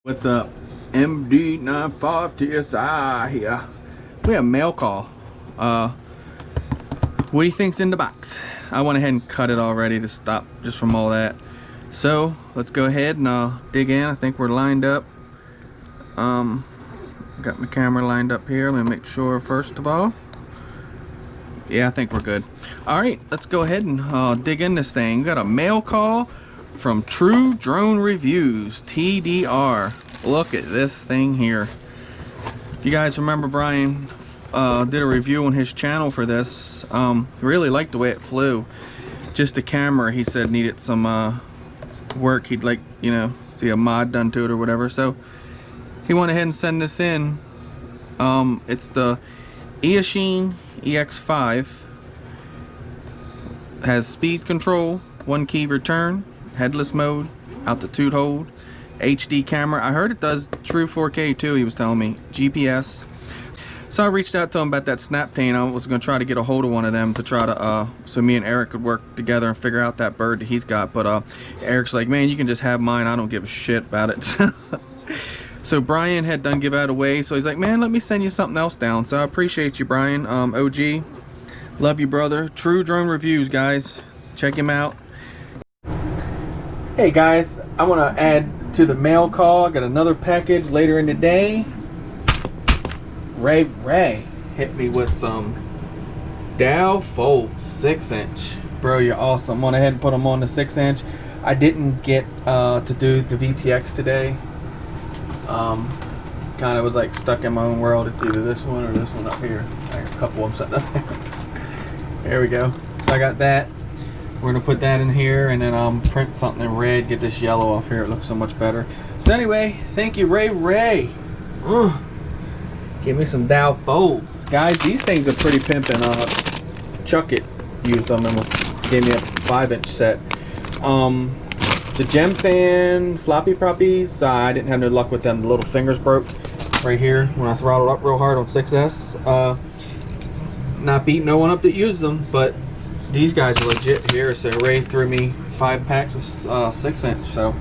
What's up? MD95TSI here. We have a mail call. What do you think's in the box? I went ahead and cut it already to stop just from all that. So let's go ahead and dig in. I think we're lined up. Got my camera lined up here. Let me make sure first of all. Yeah, I think we're good. All right, let's go ahead and dig in this thing. We got a mail call from True Drone Reviews, TDR. Look at this thing here. If you guys remember, Brian did a review on his channel for this. Really liked the way it flew. Just the camera, he said, needed some work. He'd like, see a mod done to it or whatever. So he went ahead and sent this in. It's the Eachine EX5. Has speed control, 1 key return, headless mode, altitude hold, HD camera. I heard it does true 4K too, he was telling me. GPS. So I reached out to him about that Snaptane. I was going to try to get a hold of one of them to try to so me and Eric could work together and figure out that bird that he's got. But Eric's like, man, you can just have mine, I don't give a shit about it. So Brian had done give that away, so he's like, man, let me send you something else down. So I appreciate you, Brian. OG, love you, brother. True Drone Reviews, guys, check him out. Hey guys, I want to add to the mail call. I got another package later in the day. Ray hit me with some Dow Fold 6-inch. Bro, you're awesome. Went ahead and put them on the 6-inch. I didn't get to do the VTX today. Kind of was like stuck in my own world. It's either this one or this one up here. I got a couple of them sitting up there. There we go. So I got that. We're gonna put that in here and then print something in red, get this yellow off here. It looks so much better. So anyway, thank you, Ray. Give me some Dow Folds. Guys, these things are pretty pimping. Chuck It used them and gave me a 5-inch set. The Gemfan floppy proppies, I didn't have no luck with them. The little fingers broke right here when I throttled up real hard on 6S. Not beating no one up that used them, but these guys are legit here. So Ray threw me 5 packs of 6-inch. So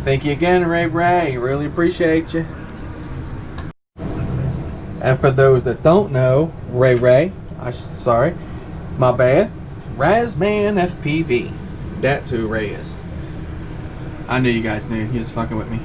thank you again, Ray. Really appreciate you. And for those that don't know, Ray, sorry, my bad. Razman FPV. That's who Ray is. I knew you guys knew. You're just fucking with me.